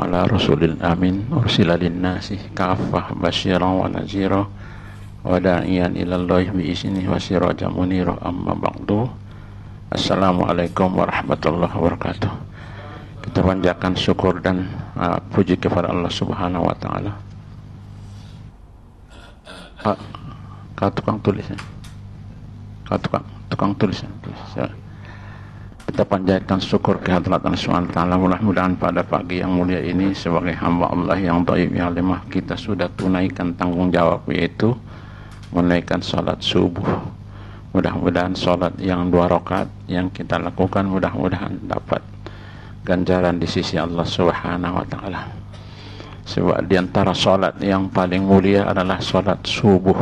ala rasulil amin ursila linnasi kafah basyiran wa nazira wa da'iyan ilallahi bi'izni wa sirajan munira amma ba'du. Assalamualaikum warahmatullahi wabarakatuh. Kita panjatkan syukur dan puji kepada Allah Subhanahu wa taala. Kau tukang tulisnya. Kau tukang tulisnya. Kita panjatkan syukur kehadirat Allah Subhanahu wa taala. Mudah-mudahan pada pagi yang mulia ini sebagai hamba Allah yang thayyib yang lemah, kita sudah tunaikan tanggung jawab, yaitu menunaikan salat subuh. Mudah-mudahan salat yang 2 rakaat yang kita lakukan mudah-mudahan dapat ganjaran di sisi Allah Subhanahu wa taala. Sebab di antara salat yang paling mulia adalah salat subuh.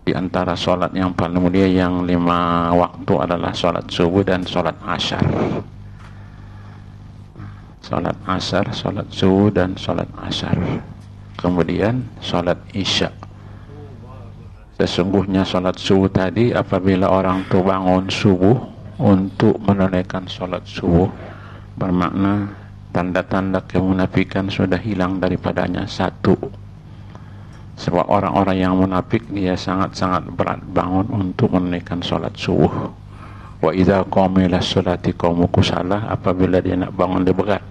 Di antara salat yang paling mulia yang 5 waktu adalah salat subuh dan salat asyar. Salat asar, salat subuh dan salat asyar. Kemudian salat isya. Sesungguhnya salat subuh tadi, apabila orang itu bangun subuh untuk menunaikan salat subuh, bermakna tanda-tanda kemunafikan sudah hilang daripadanya. 1, sebab orang-orang yang munafik dia sangat-sangat berat bangun untuk menunaikan salat subuh. Wa idza qama ila sholati qamu kusalah, apabila dia nak bangun dia berat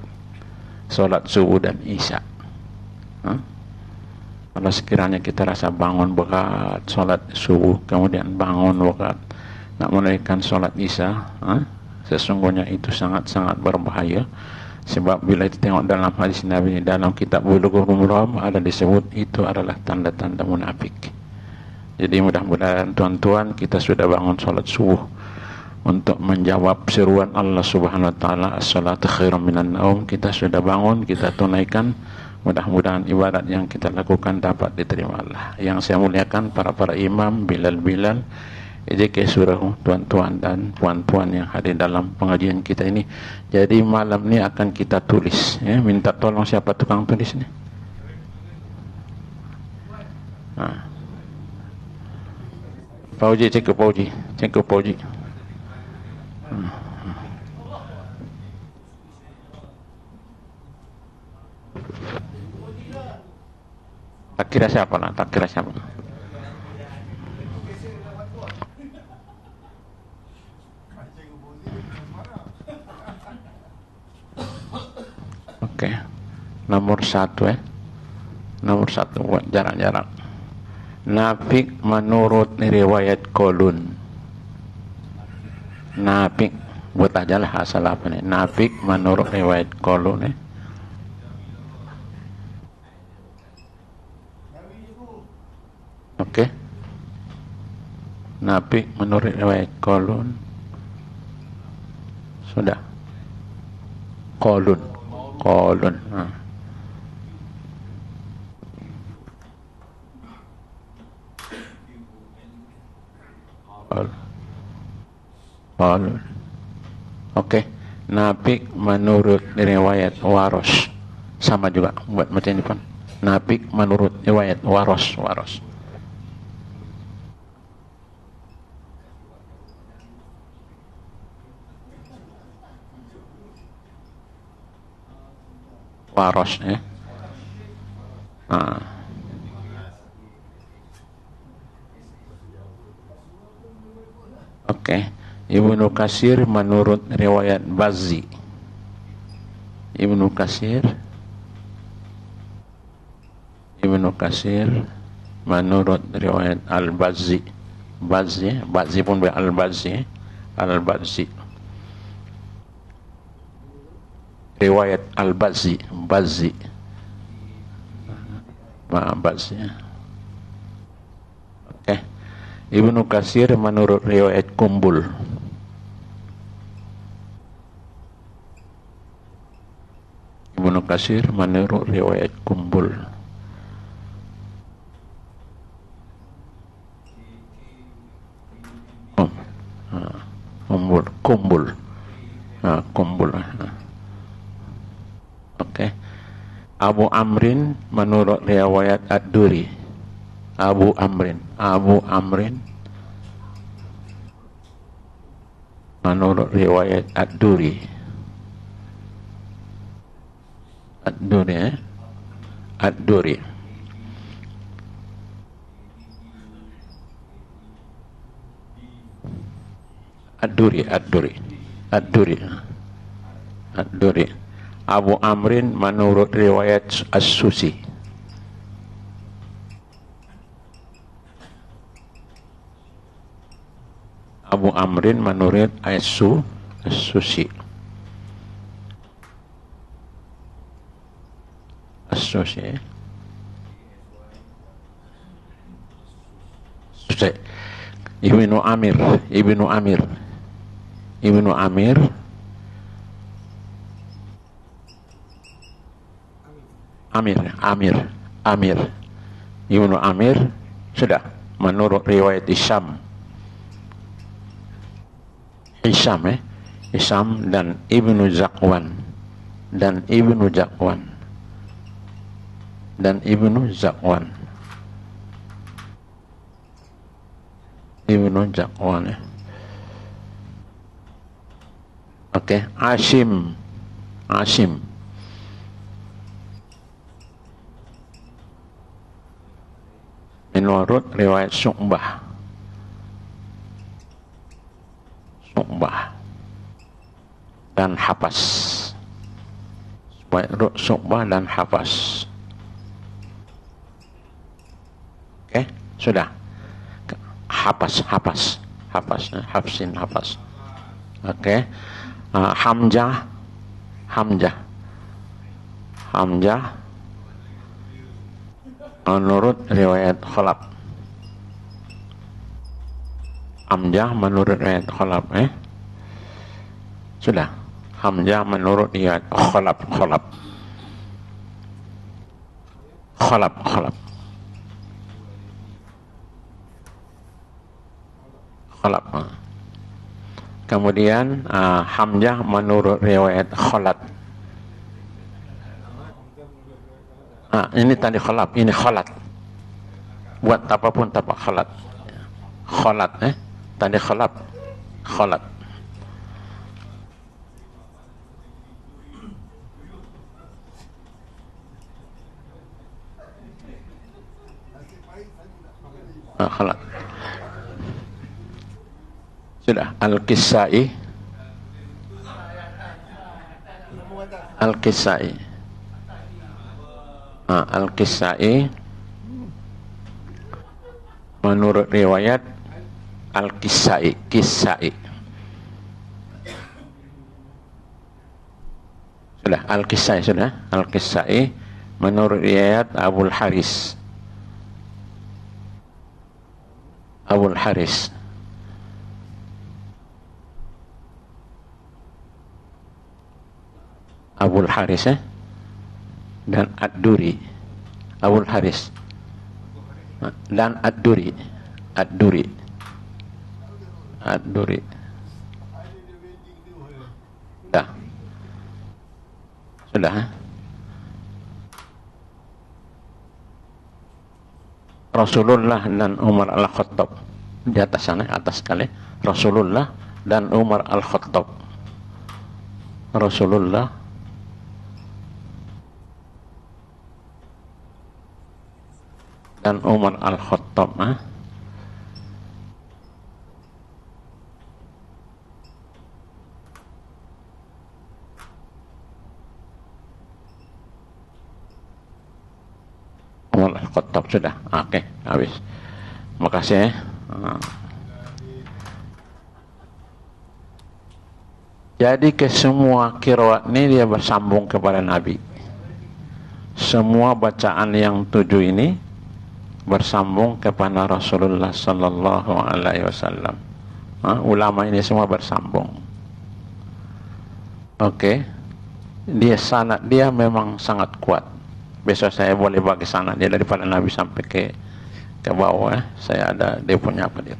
salat subuh dan isya. Kalau sekiranya kita rasa bangun berat salat subuh, kemudian bangun berat nak menunaikan salat isya, sesungguhnya itu sangat-sangat berbahaya. Sebab bila kita tengok dalam hadis Nabi, dalam kitab Bulughul Maram ada disebut itu adalah tanda-tanda munafik. Jadi mudah-mudahan tuan-tuan kita sudah bangun salat subuh untuk menjawab seruan Allah Subhanahu wa taala, as-salatu khairum minan naum. Kita sudah bangun, kita tunaikan. Mudah-mudahan ibadat yang kita lakukan dapat diterima Allah. Yang saya muliakan para imam, bilal, JK Surah, tuan-tuan dan puan-puan yang hadir dalam pengajian kita ini. Jadi malam ni akan kita tulis, ya. Minta tolong siapa tukang tulis ni? Pauji, cek ke Pauji. Tak kira siapa. Oke, nomor 1 Nomor 1 buat jarak-jarak. Nafik menurut riwayat Qolun. Nafik, buat aja lah asal apa nih. Nafik menurut riwayat Qolun. Oke. Nafik menurut riwayat Qolun. Sudah. Qolun. Qolun. Oke. Nafik menurut riwayat Waros. Sama juga buat macam ini pun. Nafik menurut riwayat Waros. Waros, ya. Oke. Ibnu Katsir menurut riwayat Bazzi. Ibnu Katsir menurut riwayat Al-Bazzi. Bazzi pun Al-Bazzi. Riwayat Al-Bazzi. Bazzi. Oke. Ibnu Katsir menurut riwayat Kumbul. Ibnu Katsir menurut riwayat Kumbul. Kumbul. Oke. Abu Amrin menurut riwayat Ad-Duri. Abu Amrin menurut riwayat Ad-Duri. Ad-Duri, Ad-Duri. Ad-Duri, Ad-Duri, Ad-Duri, Ad-Duri. Abu Amrin menurut riwayat As-Susi. Abu Amrin menurut As-Susi. As-Susi. Ibnu Amir, Ibnu Amir, Ibnu Amir, Amir, Amir, Amir, Ibnu Amir sudah menurut riwayat Hisham, Hisham dan Ibnu Zakwan dan Ibnu Zakwan dan Ibnu Zakwan. Ibnu Zakwan ya. Oke, Asim. Menurut riwayat Syu'bah dan Hafas. Syu'bah dan Hafas. Oke, sudah. Hafsin. Oke. Hamzah menurut riwayat Khalaf. Hamzah menurut riwayat Khalaf, sudah. Hamzah menurut riwayat Khalaf. Kemudian Hamzah menurut riwayat Khalad. Ini tadi Khalaf, ini Khalad. Buat apapun tapak Khalad. Tadi Khalaf. Khalad. Sudah. Al-Kisai menurut riwayat Al-Kisai. Sudah. Al-Kisai menurut riwayat Abul Haris. Abul Haris dan Ad-Duri. Abul Haris dan Ad-Duri. Sudah. Rasulullah dan Umar Al-Khattab di atas sana, atas sekali. Rasulullah dan Umar Al-Khattab. Rasulullah dan Umar Al-Khattab. Umar Al-Khattab sudah. Oke, habis. Makasih. Jadi ke semua qiraat ini dia bersambung kepada Nabi. Semua bacaan yang 7 ini bersambung kepada Rasulullah sallallahu alaihi wasallam. Ulama ini semua bersambung. Oke. Dia sanad dia memang sangat kuat. Besok saya boleh bagi sanad dia daripada Nabi sampai ke bawah. Saya ada dia punya apa dia.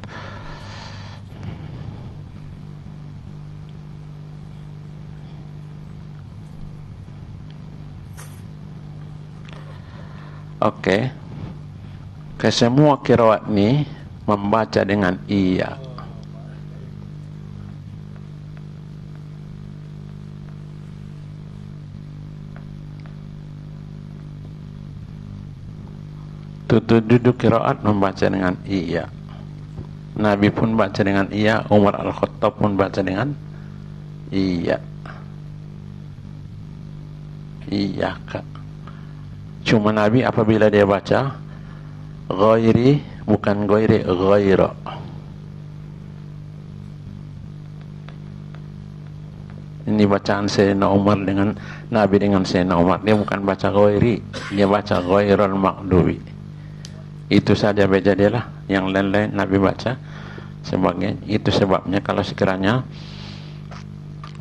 Oke. Ke semua qiraat ini membaca dengan iya. duduk qiraat membaca dengan iya. Nabi pun baca dengan iya, Umar Al-Khattab pun baca dengan iya. Iyaka. Cuma Nabi apabila dia baca ghairi, bukan ghairi, ghaira. Ini bacaan Sayyidina Umar dengan Nabi dengan Sayyidina Umar. Dia bukan baca ghairi, dia baca ghairal maghdubi. Itu saja beda dia lah. Yang lain-lain Nabi baca sebagai itu. Sebabnya kalau sekiranya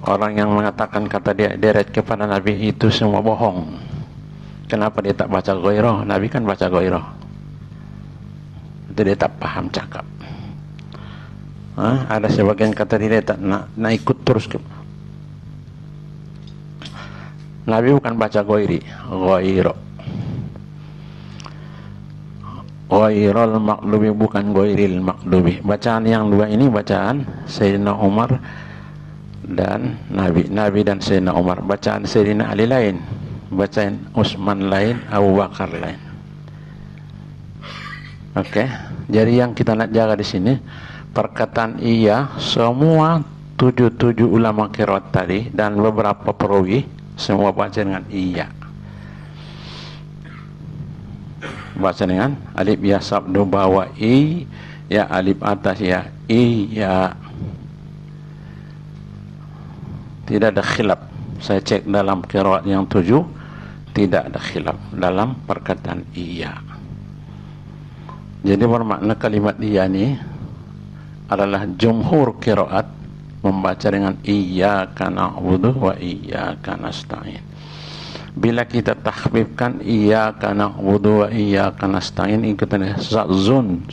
orang yang mengatakan kata dia deret kepada Nabi itu semua bohong. Kenapa dia tak baca ghairah? Nabi kan baca ghairah. Itu dia tak paham cakap. Ada sebagian kata dia tak nak ikut terus ke. Nabi bukan baca ghairi, ghaira. Ghairal maghdubi, bukan ghairil maghdubi. Bacaan yang dua ini bacaan Sayyidina Umar dan Nabi dan Sayyidina Umar. Bacaan Sayyidina Ali lain, bacaan Utsman lain, Abu Bakar lain. Oke. Jadi yang kita nak jaga di sini perkataan iya, semua tujuh ulama qiraat tadi dan beberapa perawi semua baca dengan iya. Baca dengan alif ya sabdu bawah i, ya alif atas ya iya. Tidak ada khilaf. Saya cek dalam qiraat yang 7, tidak ada khilaf dalam perkataan iya. Jadi bermakna kalimat iya ni adalah jumhur qiraat membaca dengan iyyaka na'budu wa iyyaka nasta'in. Bila kita takhfifkan iyyaka na'budu wa iyyaka nasta'in, itu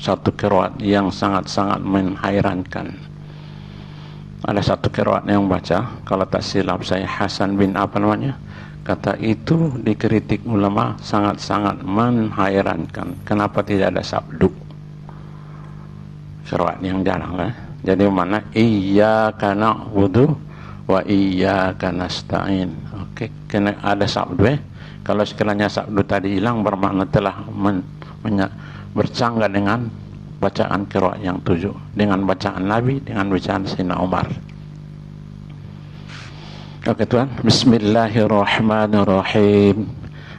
satu qiraat yang sangat-sangat menghairankan. Ada satu qiraat yang baca, kalau tak silap saya Hasan bin apa namanya, kata itu dikritik ulama sangat-sangat menghairankan. Kenapa tidak ada sabdu? Qiraat yang jarang lah. Jadi mana iyyaka na'budu wa iyyaka nasta'in. Okey, kena ada sabdu. Kalau sekiranya sabdu tadi hilang, bermakna telah bercanggah dengan bacaan qiraat yang 7, dengan bacaan Nabi, dengan bacaan Sayyidina Umar. Okey tuan, bismillahirrahmanirrahim.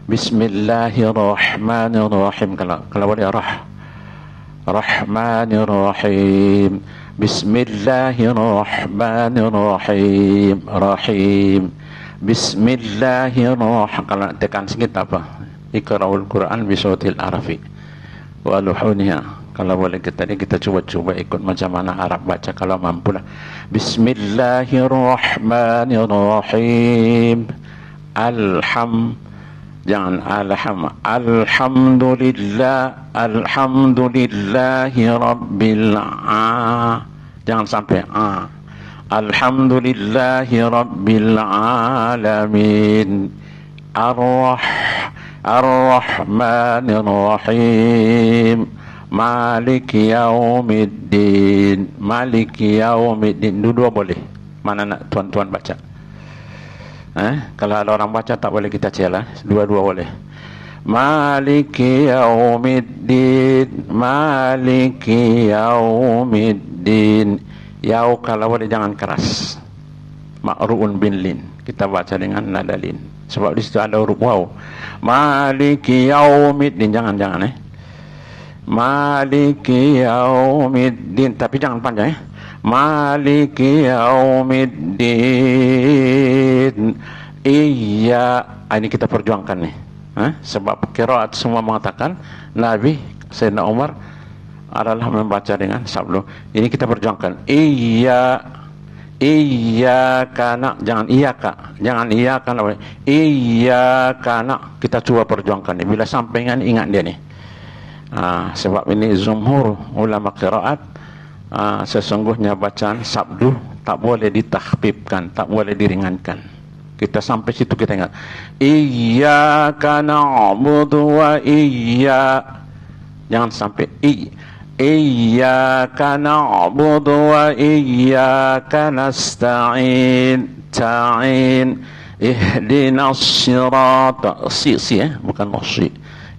Bismillahirrahmanirrahim. Kalau boleh Rahmanirrahim. Bismillahirrahmanirrahim. Rahim. Bismillahirrahmanirrahim. Kalau nak tekan sikit apa? Iqra'ul Quran bisawtil arafi wa luhuniha. Kalau boleh kita cuba ikut macam mana Arab baca kalau mampu lah. Bismillahirrahmanirrahim. Jangan alhamdulillahi rabbil alamin. Jangan sampai alhamdulillahi rabbil alamin. Ar-Rahmanir-Rahim. Maliki yaumiddin. Maliki yaumiddin. Dua boleh. Mana nak tuan-tuan baca? Kalau ada orang baca tak boleh kita cela. Dua-dua boleh. Maliki yaumiddin. Maliki yaumiddin. Yau kalau boleh jangan keras. Ma'ru'un bin lin. Kita baca dengan nada lin. Sebab di situ ada huruf waw. Maliki yaumiddin. Jangan Maliki yaumiddin. Tapi jangan panjang Maliki yaumiddin. Iya. Ini kita perjuangkan nih. Sebab qiraat semua mengatakan Nabi Sayyidina Umar adalah membaca dengan sabdu. Ini kita perjuangkan. Iyyaka na, jangan iyyaka. Jangan iyyaka na. Iyyaka na. Kita coba perjuangkan nih. Bila sampaikan ingat dia nih. Sebab ini jumhur ulama qiraat sesungguhnya bacaan sabdu tak boleh ditakhfifkan, tak boleh diringankan. Kita sampai situ kita ingat. Iyyaka na'budu wa jangan sampai iyyaka na'budu wa iyyaka nasta'in. Ta'in ihdinas sirata. Bukan nasi.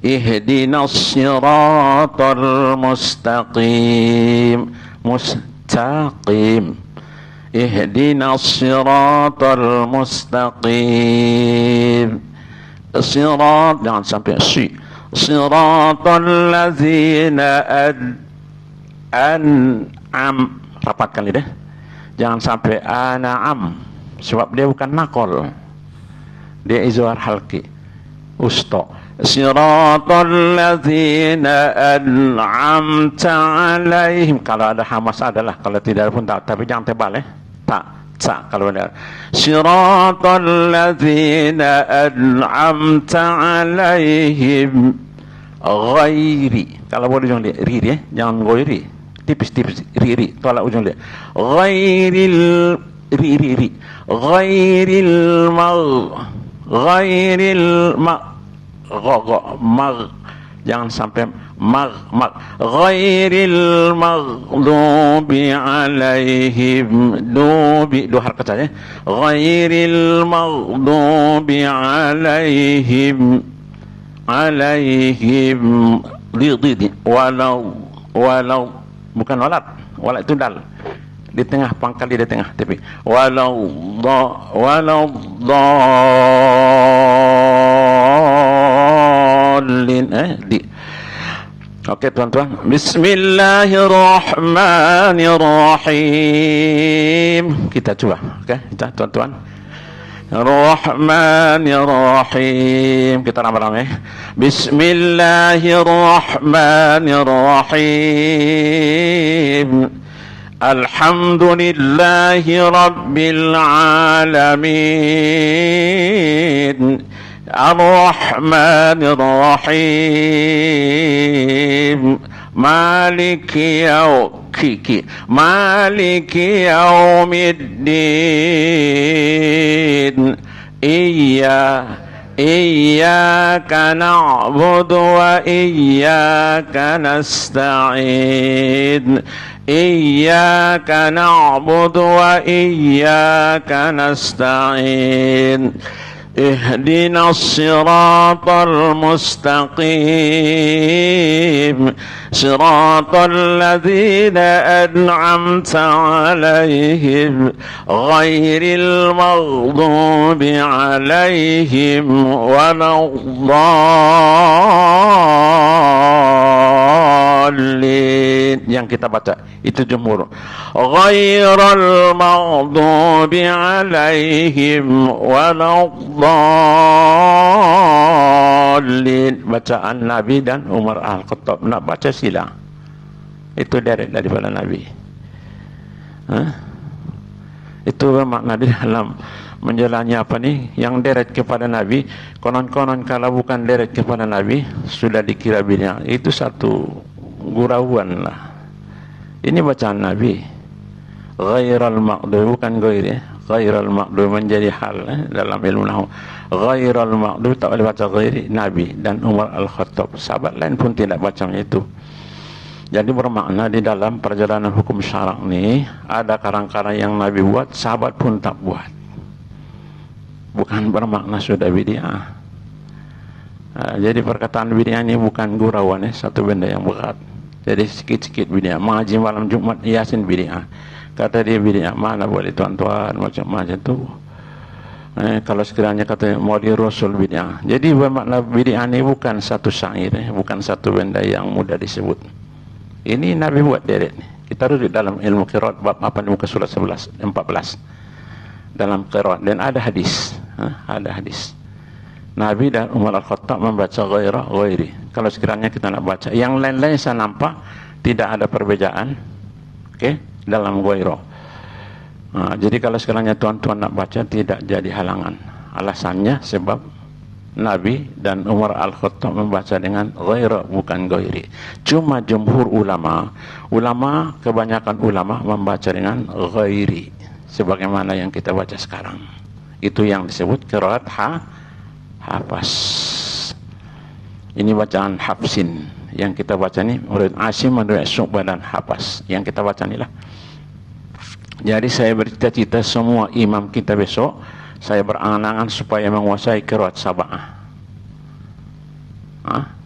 ihdinas siratal mustaqim. Mustaqim. Ihdinas siratal mustaqim. Sirat, jangan sampai si. Siratal ladzina an'am, rapatkan lidah. Jangan sampai an'am, sebab dia bukan nakol, dia izhar halqi, usta. Siratal ladzina an'amta alaihim. Kalau ada hamas adalah, kalau tidak pun tak, tapi jangan tebal tak kalau ada. Siratal ladzina an'amta alaihim ghairi. Kalau boleh ujung dia ri dia, jangan ghairi. Tipis-tipis ri tolak ujung dia. Ghairil ri. Ghairil jangan sampai mag ghairil maghdubi alaihim dubi, dua harakat saja. Ghairil maghdubi alaihim lididi walau bukan walat itu dal di tengah, pangkal di tengah, tapi walau dallin di. Okey tuan-tuan, bismillahirrahmanirrahim. Kita coba, okey, kita tuan-tuan. Rahmanirrahim. Kita ramai-ramai. Bismillahirrahmanirrahim. Alhamdulillahi rabbil alamin. Ar-Rahmanir-Rahim. Maliki yaumiddin. Iyyaka na'budu wa iyyaka nasta'in. Iyyaka na'budu wa iyyaka nasta'in. Ihdinas siratal mustaqim. Siratal ladzina an'amta 'alaihim ghairil maghdubi 'alaihim waladdallin. Yang kita baca itu jumhur. Ghairil maghdubi 'alaihim waladdallin. Bacaan Nabi dan Umar Al-Khattab. Nak baca sila, itu direct daripada Nabi. Itu bermakna di dalam menjalani apa ni, yang direct kepada Nabi. Konon-konon kalau bukan direct kepada Nabi sudah dikira bid'ah. Itu satu gurauan lah. Ini bacaan Nabi. Ghairal maqdub, bukan ghairi. Ghairal maqdub menjadi hal dalam ilmu nahwu. Ghairal maqdub tak boleh baca ghairi. Nabi dan Umar Al-Khattab. Sahabat lain pun tidak baca itu. Jadi bermakna di dalam perjalanan hukum syarak ni ada karang-karang yang Nabi buat, sahabat pun tak buat. Bukan bermakna sudah bid'ah. Jadi perkataan bid'ah ini bukan gurauan, satu benda yang berat. Jadi sikit-sikit bid'ah. Mengaji malam Jumat Yasin bid'ah. Kata dia bid'ah, mana boleh tuan-tuan macam-macam tu. Kalau sekiranya kata Maulid Rasul bid'ah. Jadi bermakna bid'ah ini bukan satu syair, bukan satu benda yang mudah disebut. Ini Nabi buat direct ni. Kita rujuk dalam ilmu qiraat bab 8 muka surat 11 14. Dalam qiraat dan ada hadis. Ada hadis. Nabi dan Umar Al-Khattab membaca ghairi. Kalau sekiranya kita nak baca yang lain-lain saya nampak tidak ada perbezaan. Okey, dalam ghaira. Jadi kalau sekiranya tuan-tuan nak baca tidak jadi halangan. Alasannya sebab Nabi dan Umar Al-Khattab membaca dengan ghaira, bukan ghairi. Cuma jumhur ulama, kebanyakan ulama membaca dengan ghairi, sebagaimana yang kita baca sekarang. Itu yang disebut qiraat hafaz. Ini bacaan Hafsin yang kita baca ni, murid Asim, murid Syu'bah dan Hafaz. Yang kita baca ni lah. Jadi saya bercita-cita semua imam kita besok, saya berangan-angan supaya menguasai qiraat sab'ah.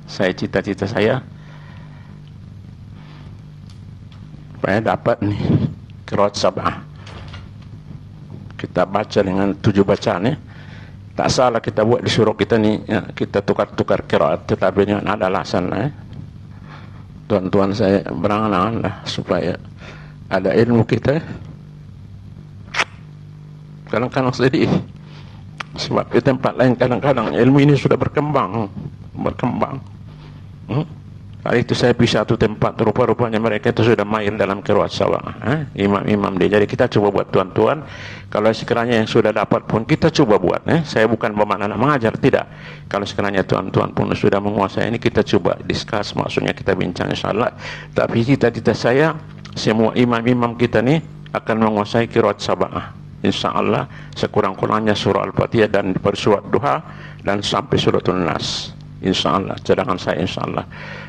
cita-cita saya supaya dapat nih qiraat sab'ah. Kita baca dengan 7 bacaan ya. Tak salah kita buat di surau kita ni ya, kita tukar-tukar qiraat, tetapi ini ada alasan lah. Tuan-tuan saya berangan-angan lah supaya ada ilmu kita. Kadang-kadang sedih sebab di tempat lain kadang-kadang ilmu ini sudah berkembang. Hari itu saya pergi satu tempat, rupa-rupanya mereka itu sudah mahir dalam qiraat sab'ah. Imam-imam dia. Jadi kita coba buat tuan-tuan. Kalau sekiranya yang sudah dapat pun kita coba buat. Saya bukan bermakna nak mengajar, tidak. Kalau sekiranya tuan-tuan pun sudah menguasai ini, kita coba discuss, maksudnya kita bincang insyaAllah. Tapi cita-cita saya, semua imam-imam kita ni akan menguasai qiraat sab'ah. InsyaAllah sekurang-kurangnya surah Al-Fatihah dan surat duha dan sampai suratul Nas. InsyaAllah, cadangan saya insyaAllah.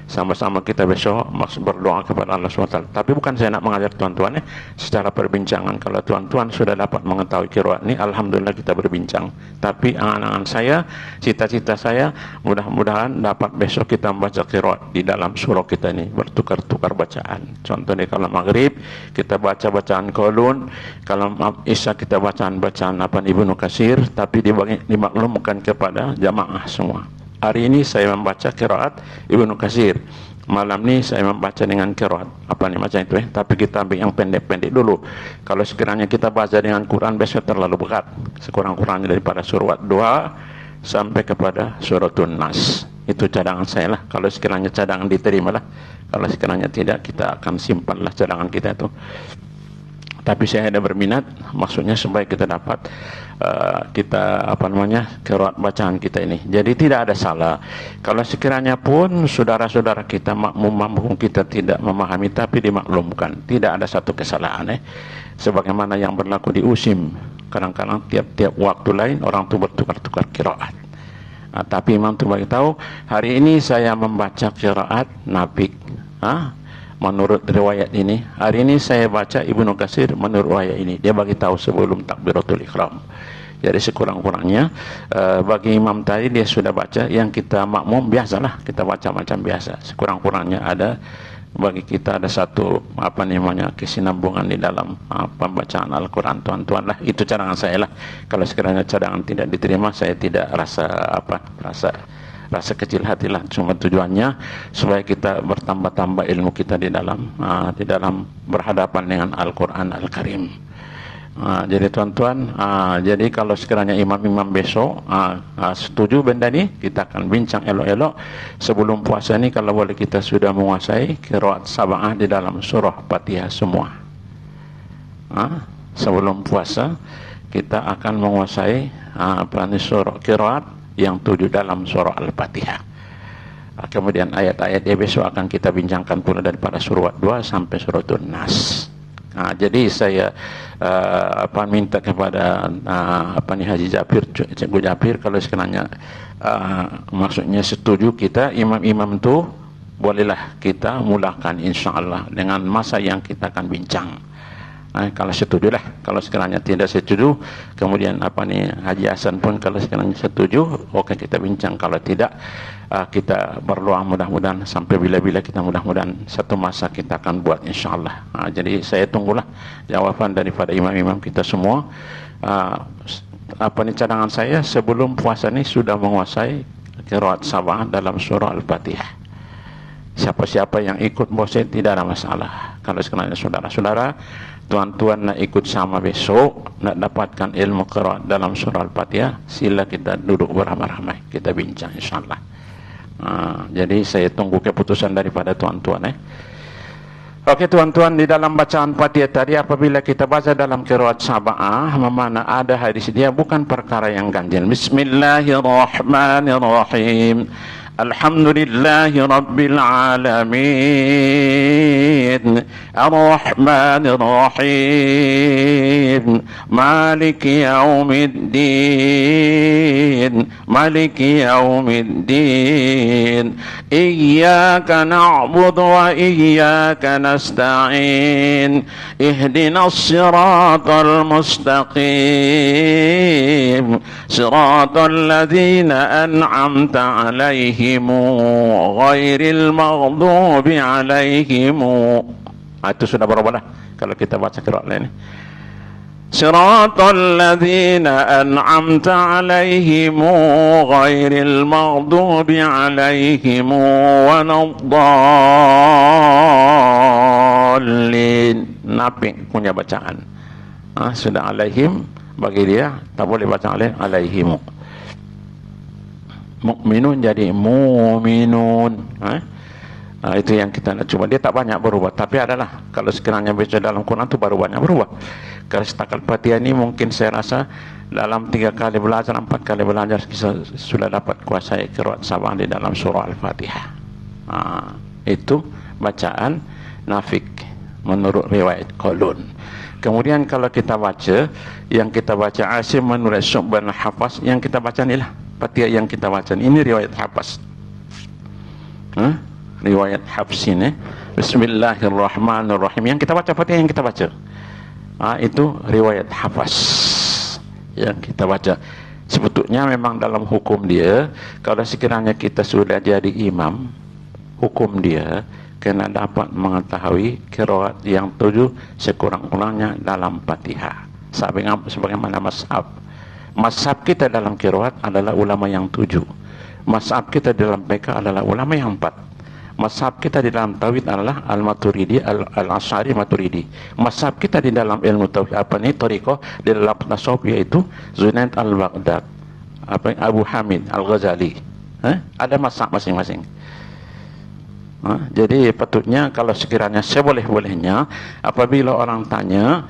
Sama-sama kita besok berdoa kepada Allah SWT. Tapi bukan saya nak mengajar tuan-tuan secara perbincangan. Kalau tuan-tuan sudah dapat mengetahui qiraat ini, alhamdulillah kita berbincang. Tapi angan-angan saya, cita-cita saya, mudah-mudahan dapat besok kita membaca qiraat di dalam surah kita ini, bertukar-tukar bacaan. Contohnya kalau maghrib kita baca bacaan Qaulun, kalau isya kita bacaan Ibnu Katsir, tapi dimaklumkan kepada jamaah semua. Hari ini saya membaca qiraat Ibnu Katsir. Malam ni saya membaca dengan qiraat macam itu Tapi kita ambil yang pendek-pendek dulu. Kalau sekiranya kita baca dengan Quran besok terlalu berat. Sekurang-kurangnya daripada surat 2 sampai kepada suratul Nas. Itu cadangan saya lah. Kalau sekiranya cadangan diterimalah. Kalau sekiranya tidak, kita akan simpanlah cadangan kita itu. Tapi saya ada berminat, maksudnya supaya kita dapat qiraat bacaan kita ini. Jadi tidak ada salah. Kalau sekiranya pun saudara-saudara kita makmum kita tidak memahami, tapi dimaklumkan, tidak ada satu kesalahan. Sebagaimana yang berlaku di USIM, kadang-kadang tiap-tiap waktu lain orang tu bertukar-tukar qiraat. Tapi imam tu beritahu, hari ini saya membaca qiraat Nafik. Menurut riwayat ini, hari ini saya baca Ibnu Katsir menurut riwayat ini. Dia bagi tahu sebelum takbiratul ihram. Jadi sekurang-kurangnya bagi imam tadi dia sudah baca, yang kita makmum biasalah kita baca macam biasa. Sekurang-kurangnya ada bagi kita ada satu kesinambungan di dalam pembacaan Al-Quran, tuan-tuan lah. Itu cadangan saya lah. Kalau sekiranya cadangan tidak diterima, saya tidak rasa kecil hatilah. Cuma tujuannya supaya kita bertambah-tambah ilmu kita di dalam berhadapan dengan Al-Quran Al-Karim. Jadi tuan-tuan, jadi kalau sekiranya imam-imam besok setuju benda ni, kita akan bincang elok-elok sebelum puasa ni. Kalau boleh kita sudah menguasai qiraat sab'ah di dalam surah Fatihah semua. Sebelum puasa kita akan menguasai surah qiraat yang 7 dalam surah Al-Fatihah. Kemudian ayat-ayat dia besok akan kita bincangkan pula daripada surat 2 sampai suratul Nas. Jadi saya minta kepada Haji Japir, Cikgu Japir, kalau sekiranya maksudnya setuju kita, imam-imam tu bolehlah kita mulakan insyaAllah dengan masa yang kita akan bincang. Kalau setuju lah. Kalau sekiranya tidak setuju, kemudian Haji Hasan pun kalau sekiranya setuju, oke kita bincang. Kalau tidak, kita berdoa mudah-mudahan sampai bila-bila kita mudah-mudahan satu masa kita akan buat insyaAllah. Jadi saya tunggulah jawaban daripada imam-imam kita semua. Cadangan saya sebelum puasa ni sudah menguasai qiraat sab'ah dalam surah Al-Fatihah. Siapa-siapa yang ikut bosen tidak ada masalah. Kalau sekiranya saudara-saudara, tuan-tuan nak ikut sama besok, nak dapatkan ilmu qiraat dalam surah Al-Fatihah, sila kita duduk beramai-ramai, kita bincang insyaAllah. Jadi saya tunggu keputusan daripada tuan-tuan. Okey tuan-tuan, di dalam bacaan Fatihah tadi, apabila kita baca dalam qiraat sab'ah, mana ada hadis dia, bukan perkara yang ganjil. Bismillahirrahmanirrahim. Alhamdulillahi Rabbil Alamin, Ar-Rahmanir Rahim, Maliki Yawmiddin, Maliki Yawmiddin, Iyyaka na'budu wa iyyaka nasta'in, Ihdinas siratal mustaqim, Siratal ladzina an'amta 'alaihim alaihim ghairil maghdubi alaihim. Itu sudah berapa dah kalau kita baca qiraat lain ni. Siratal ladzina an'amta alaihim ghairil maghdubi alaihim waladdallin. Nafi punya bacaan. Sudah alaihim bagi dia tak boleh baca alaihim. Mukminun jadi mu'minun. Itu yang kita nak cuba. Dia tak banyak berubah, tapi adalah kalau sekiranya baca dalam Quran tu baru banyak berubah. Kalau setakat Fatihah ini mungkin saya rasa dalam 3 kali belajar, 4 kali belajar kita sudah dapat kuasai qiraat sabah di dalam surah Al-Fatihah. Itu bacaan Nafi' menurut riwayat Qalun. Kemudian kalau kita baca, yang kita baca Asim menurut Syu'bah Al-Hafaz, yang kita baca inilah Fatihah yang kita baca. Ini riwayat Hafaz. Riwayat Hafs ini. Bismillahirrahmanirrahim. Yang kita baca Fatihah yang kita baca. Itu riwayat Hafaz yang kita baca. Sebetulnya memang dalam hukum dia, kalau sekiranya kita sudah jadi imam, hukum dia kena dapat mengetahui qiraat yang 7 sekurang-kurangnya dalam Fatihah. Sebagaimana mazhab. Mazhab kita dalam qiraat adalah ulama yang 7. Mazhab kita dalam fiqh adalah ulama yang 4. Mazhab kita di dalam tauhid adalah Al-Maturidi, Al-Asy'ari Maturidi. Mazhab kita di dalam ilmu tauhid tariqah di dalam tasawuf yaitu Junaid Al-Baghdad, Abu Hamid Al-Ghazali. Ada mazhab masing-masing. Jadi patutnya kalau sekiranya seboleh-bolehnya apabila orang tanya,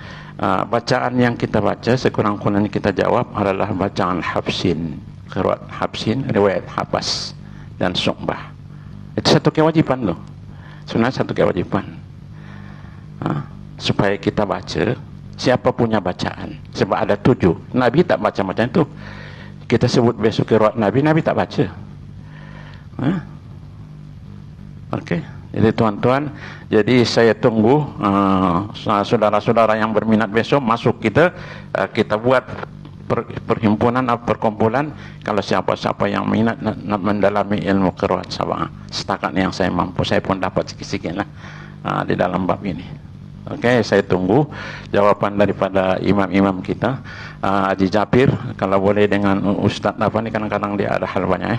bacaan yang kita baca sekurang-kurangnya kita jawab adalah bacaan Hafsin, qiraat Hafsin, riwayat Hafs dan Syu'bah. Itu satu kewajiban loh. Sebenarnya satu kewajiban. Supaya kita baca, siapa punya bacaan. Sebab ada 7. Nabi tak baca macam itu. Kita sebut besok qiraat Nabi, Nabi tak baca. Okey. Jadi tuan-tuan, jadi saya tunggu saudara-saudara yang berminat besok masuk kita buat perhimpunan atau perkumpulan. Kalau siapa-siapa yang minat nak mendalami ilmu qiraat sabah, setakat yang saya mampu, saya pun dapat sikit-sikit lah di dalam bab ini. Okey, saya tunggu jawapan daripada imam-imam kita. Haji Japir kalau boleh dengan Ustaz apa ni, kadang-kadang dia ada hal banyak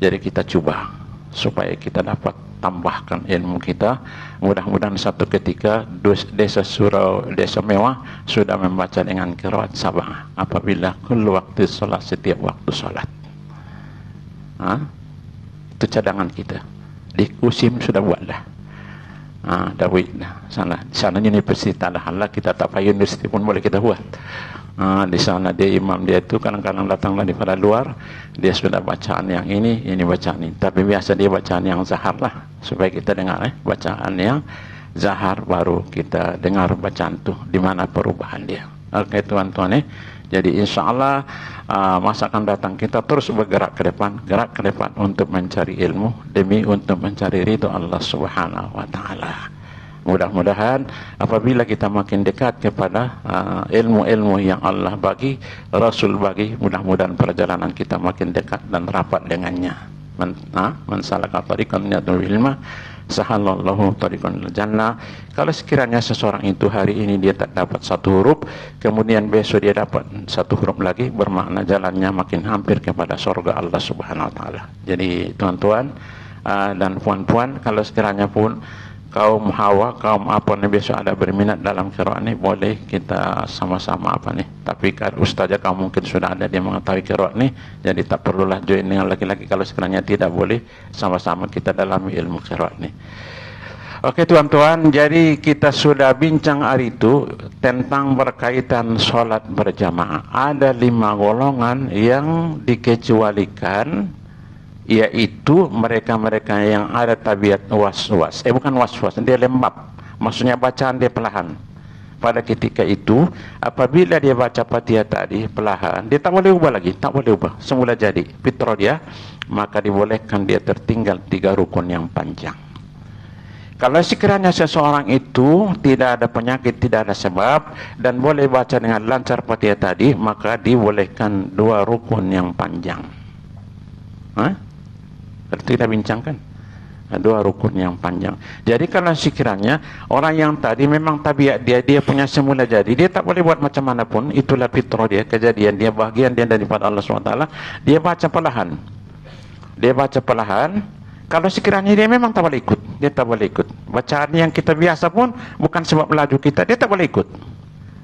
jadi kita cuba supaya kita dapat tambahkan ilmu kita. Mudah-mudahan satu ketika desa surau, desa mewah sudah membaca dengan qiraat sabah apabila kullu waktu solat, setiap waktu solat. Itu cadangan kita. Di Kusim sudah buat dah. Dawid dah. Sana universitas dah. Allah kita tak payah universiti pun boleh kita buat. Di sana dia imam dia itu kadang-kadang datang daripada luar, dia sudah bacaan yang ini bacaan ini. Tapi biasa dia bacaan yang zahar lah, supaya kita dengar bacaan yang zahar baru kita dengar bacaan tu di mana perubahan dia. Okey tuan-tuan jadi insya-Allah masa akan datang kita terus bergerak ke depan, gerak ke depan untuk mencari ilmu demi untuk mencari ridha Allah Subhanahu wa taala. Mudah-mudahan apabila kita makin dekat kepada ilmu-ilmu yang Allah bagi, Rasul bagi, mudah-mudahan perjalanan kita makin dekat dan rapat dengannya. Man salaka tariqan yad'u ilma sahalallahu tariqan jannah. Kalau sekiranya seseorang itu hari ini dia tak dapat satu huruf, kemudian besok dia dapat satu huruf lagi, bermakna jalannya makin hampir kepada surga Allah Subhanahu wa taala. Jadi tuan-tuan dan puan-puan, kalau sekiranya pun kaum hawa, kaum apa ni besok ada berminat dalam qiraat ni, boleh kita sama-sama apa ni. Tapi kan ustazah kamu mungkin sudah ada dia mengetahui qiraat ni, jadi tak perlulah join dengan laki-laki. Kalau sekiranya tidak, boleh sama-sama kita dalami ilmu qiraat ni. Okey tuan-tuan, jadi kita sudah bincang hari itu tentang berkaitan solat berjamaah. Ada 5 golongan yang dikecualikan, yaitu mereka-mereka yang ada tabiat was-was. Bukan was-was, dia lembab. Maksudnya bacaan dia perlahan. Pada ketika itu, apabila dia baca Fatihah tadi perlahan, dia tak boleh ubah lagi, tak boleh ubah. Semula jadi fitrah dia, maka dibolehkan dia tertinggal 3 rukun yang panjang. Kalau sekiranya seseorang itu tidak ada penyakit, tidak ada sebab, dan boleh baca dengan lancar Fatihah tadi, maka dibolehkan 2 rukun yang panjang. Itu kita bincangkan. Dua rukun yang panjang. Jadi kalau sekiranya orang yang tadi memang tabiat dia punya semula jadi, dia tak boleh buat macam mana pun, itulah fitrah dia, kejadian dia, bahagian dia daripada Allah SWT. Dia baca perlahan. Dia baca perlahan. Kalau sekiranya dia memang tak boleh ikut, dia tak boleh ikut. Bacaan yang kita biasa pun bukan sebab melaju kita, dia tak boleh ikut.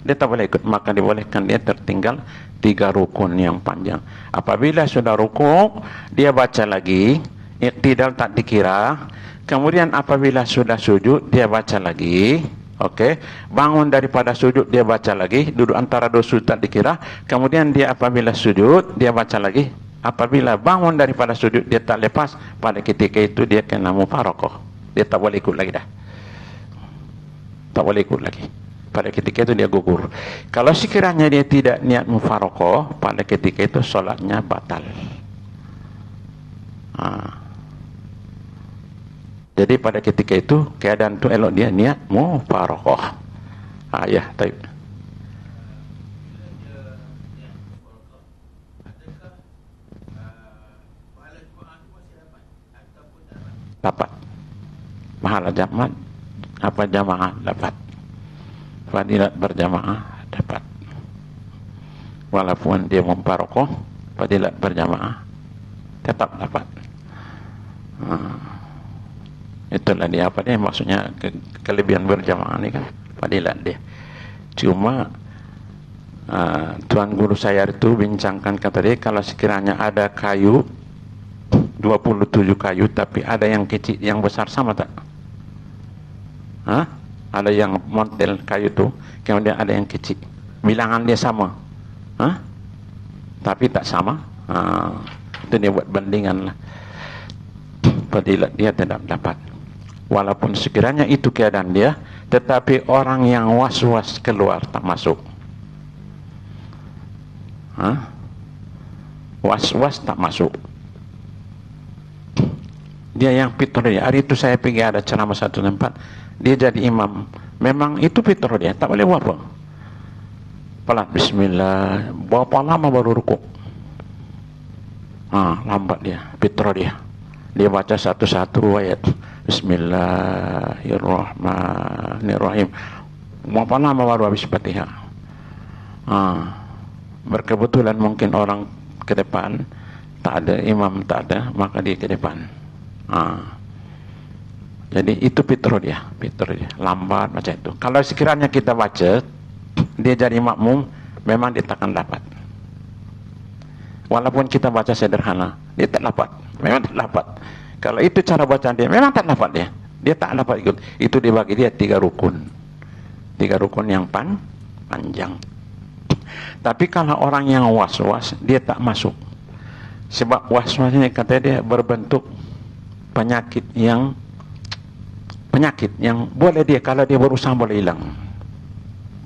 Dia tak boleh ikut, maka dibolehkan dia tertinggal 3 rukun yang panjang. Apabila sudah rukuk, dia baca lagi. Iktidal tak dikira. Kemudian apabila sudah sujud, dia baca lagi. Okey, bangun daripada sujud, dia baca lagi. Duduk antara dua sujud tak dikira. Kemudian dia apabila sujud, dia baca lagi. Apabila bangun daripada sujud, dia tak lepas, pada ketika itu dia kena mufaraqah. Dia tak boleh ikut lagi dah. Tak boleh ikut lagi. Pada ketika itu dia gugur. Kalau sekiranya dia tidak niat mufaraqah, pada ketika itu solatnya batal. Jadi pada ketika itu keadaan itu elok dia niat mufaraqah. Ya, baik. Dapat. Pahala jamaah apa jamaah dapat. Fadilat berjamaah dapat. Walaupun dia mufaraqah, fadilat berjamaah tetap dapat. Itulah dia apa dia maksudnya kelebihan berjamaah ni kan, fadilat dia. Cuma tuan guru saya itu bincangkan, kata dia kalau sekiranya ada kayu 27 kayu tapi ada yang kecil yang besar, sama tak? Ada yang model kayu tu, kemudian ada yang kecil, bilangan dia sama, tapi tak sama. Itu dia buat bandingan lah. Fadilat dia tidak dapat. Walaupun sekiranya itu keadaan dia, tetapi orang yang was-was keluar tak masuk. Was-was tak masuk. Dia yang fitrah dia. Hari itu saya pergi ada ceramah satu tempat, dia jadi imam. Memang itu fitrah dia, tak boleh buat apa. Pelan, bismillah. Berapa lama baru rukuk? Lambat dia, fitrah dia. Dia baca satu-satu ayat. Bismillahirrahmanirrahim. Berapa lama baru habis Fatihah? Berkebetulan mungkin orang ke depan tak ada, imam tak ada, maka dia ke depan. Jadi itu fitrah dia, lambat macam itu. Kalau sekiranya kita baca, dia jadi makmum, memang dia takkan dapat. Walaupun kita baca sederhana, dia tak dapat, memang tak dapat. Kalau itu cara bacaan dia, memang tak dapat dia. Dia tak dapat ikut. Itu dibagi dia 3 rukun. 3 rukun yang panjang. Tapi kalau orang yang was-was, dia tak masuk. Sebab was-was ini kata dia berbentuk penyakit yang boleh dia, kalau dia berusaha boleh hilang.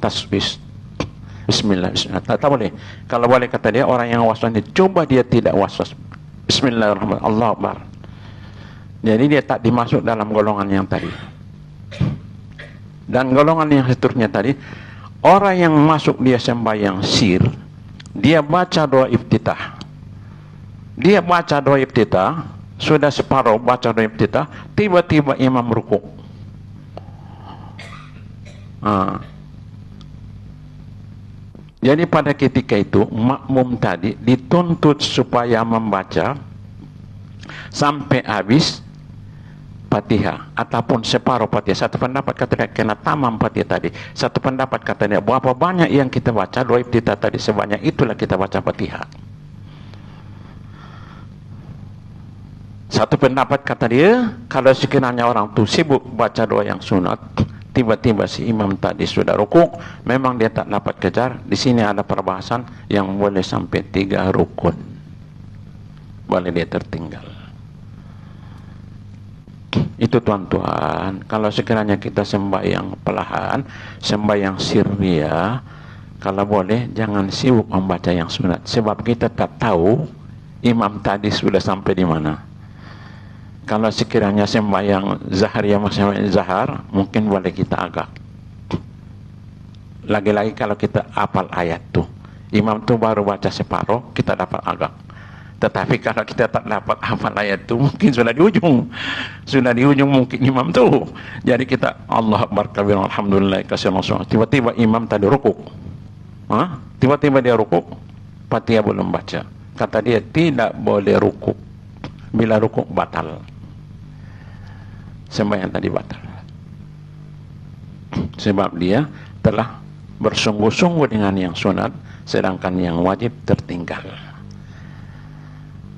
Tasbih. Bismillah, bismillah. Tak boleh. Kalau boleh kata dia, orang yang was-was ini, coba dia tidak was-was. Bismillahirrahmanirrahim. Allahu Akbar. Jadi dia tak dimasuk dalam golongan yang tadi. Dan golongan yang seterusnya tadi, orang yang masuk dia sembahyang sir, dia baca doa iftitah. Dia baca doa iftitah, sudah separuh baca doa iftitah, tiba-tiba imam rukuk. Jadi pada ketika itu makmum tadi dituntut supaya membaca sampai habis Fatihah ataupun separuh Fatihah. Satu pendapat katanya kena tamam Fatihah tadi. Satu pendapat katanya berapa banyak yang kita baca doa iftitah tadi, sebanyak itulah kita baca Fatihah. Satu pendapat kata dia, kalau sekiranya orang tu sibuk baca doa yang sunat, tiba-tiba si imam tadi sudah rukuk, memang dia tak dapat kejar. Di sini ada perbahasan yang boleh sampai 3 rukun. Boleh dia tertinggal. Itu tuan-tuan, kalau sekiranya kita sembahyang perlahan, sembahyang sirria, kalau boleh jangan sibuk membaca yang sunat, sebab kita tak tahu imam tadi sudah sampai di mana. Kalau sekiranya sembahyang zahariyah macam zahar, mungkin boleh kita agak. Lagi-lagi kalau kita hafal ayat tu, imam tu baru baca separuh, kita dapat agak. Tetapi kalau kita tak dapat hafal ayat itu, mungkin sudah di ujung mungkin imam tuh. Jadi kita Allah Akbar kabir alhamdulillah kasih Allah. Tiba-tiba imam tadi rukuk. Tiba-tiba dia rukuk, Fatihah belum baca. Kata dia tidak boleh rukuk. Bila rukuk batal. Sembahyang tadi batal. Sebab dia telah bersungguh-sungguh dengan yang sunat, sedangkan yang wajib tertinggal.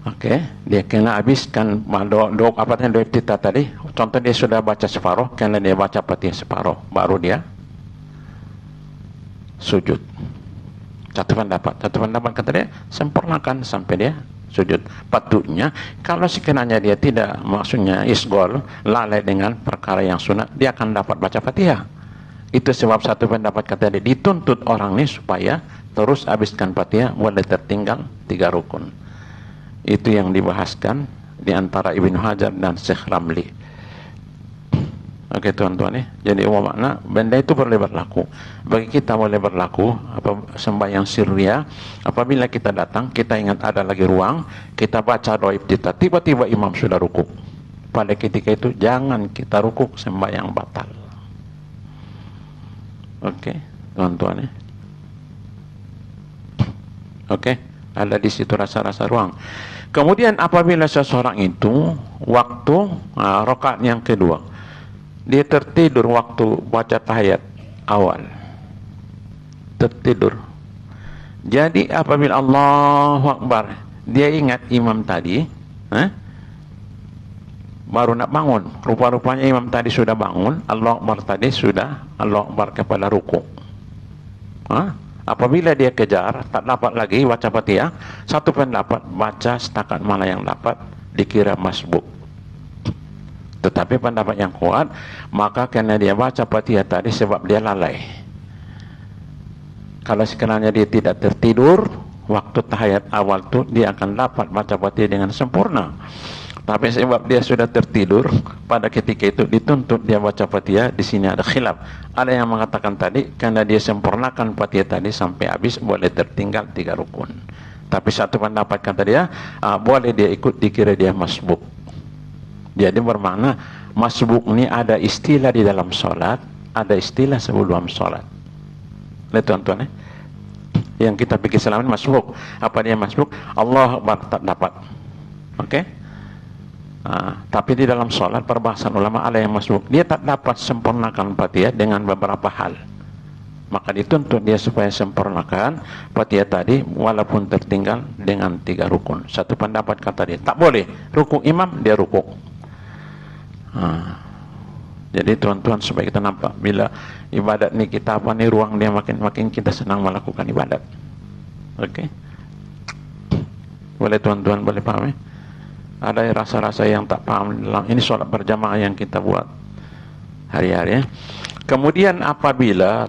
Oke, dia kena habiskan doa apa iftitah tadi. Contoh dia sudah baca separuh, kena dia baca Fatihah separuh, baru dia sujud. Satu pendapat kata dia, sempurnakan sampai dia sujud. Patutnya kalau sekiranya dia tidak, maksudnya isgol, lalai dengan perkara yang sunat, dia akan dapat baca Fatihah. Itu sebab satu pendapat kata dia, dituntut orang ini supaya terus habiskan Fatihah, boleh tertinggal 3 rukun. Itu yang dibahaskan di antara Ibnu Hajar dan Syekh Ramli. Oke tuan-tuan ya. Jadi makna benda itu boleh berlaku. Bagi kita boleh berlaku sembahyang sirriya. Apabila kita datang, kita ingat ada lagi ruang, kita baca doa iftitah, tiba-tiba imam sudah rukuk. Pada ketika itu jangan kita rukuk, sembahyang batal. Oke, tuan-tuan ya. Oke, ada di situ rasa-rasa ruang. Kemudian apabila seseorang itu waktu rakaat yang kedua, dia tertidur waktu baca tahiyat awal, tertidur. Jadi apabila Allahu Akbar, dia ingat imam tadi, baru nak bangun. Rupa-rupanya imam tadi sudah bangun, Allahu Akbar tadi sudah, Allahu Akbar kepala rukuk. Apabila dia kejar, tak dapat lagi baca Fatihah, satu pendapat baca setakat mana yang dapat, dikira masbuk. Tetapi pendapat yang kuat, maka karena dia baca Fatihah tadi sebab dia lalai. Kalau sekiranya dia tidak tertidur waktu tahiyat awal tu, dia akan dapat baca Fatihah dengan sempurna. Tapi sebab dia sudah tertidur, pada ketika itu dituntut dia baca Fatihah. Di sini ada khilaf. Ada yang mengatakan tadi karena dia sempurnakan Fatihah tadi sampai habis, boleh tertinggal 3 rukun. Tapi satu pendapat kata dia, boleh dia ikut, dikira dia masbuk. Jadi bermakna masbuk ini ada istilah di dalam solat, ada istilah sebelum solat. Lihat tuan-tuan ya. Yang kita pikir selama ini masbuk. Apa dia masbuk? Allah Akbar tak dapat. Oke? Tapi di dalam solat perbahasan ulama ada yang masbuk. Dia tak dapat sempurnakan Fatihah dengan beberapa hal. Maka dituntut dia supaya sempurnakan Fatihah tadi walaupun tertinggal dengan 3 rukun. Satu pendapat kata dia, tak boleh. Rukuk imam, dia rukuk. Jadi tuan-tuan supaya kita nampak bila ibadat ni kita apa ni ruang dia makin kita senang melakukan ibadat. Oke. Boleh tuan-tuan boleh paham ya? Ada rasa-rasa yang tak paham dalam ini solat berjamaah yang kita buat hari-hari ya. Kemudian apabila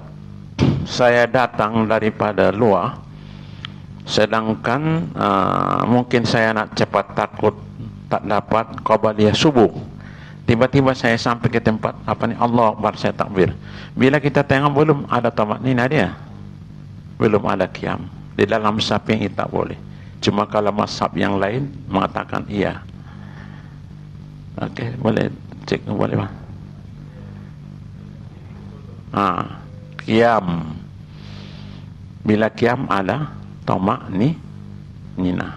saya datang daripada luar, sedangkan mungkin saya nak cepat takut tak dapat qabliyah subuh. Tiba-tiba saya sampai ke tempat Allah Akbar, saya takbir. Bila kita tengok belum ada tamakninah dia, belum ada qiyam. Di dalam Syafi'i tak boleh. Cuma kalau mazhab yang lain mengatakan iya. Oke, boleh cek, boleh bang. Qiyam. Bila qiyam ada tamakninah.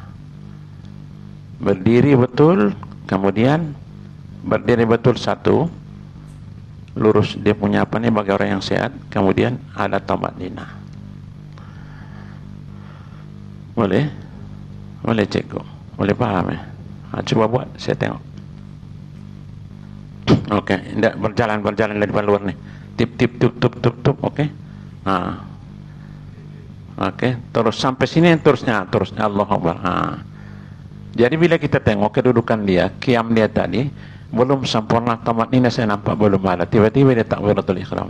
Berdiri betul, kemudian berdiri betul satu, lurus dia punya bagi orang yang sehat, kemudian ada tamakninah. Boleh cek kok, boleh paham ya? Coba buat, saya tengok. Oke, tidak berjalan dari luar nih, tip, oke. Oke, terus sampai sini terusnya Allah Akbar. Jadi bila kita tengok kedudukan dia, qiyam dia tadi belum sempurna, tamakninah saya nampak belum ada. Tiba-tiba dia takbiratul ihram.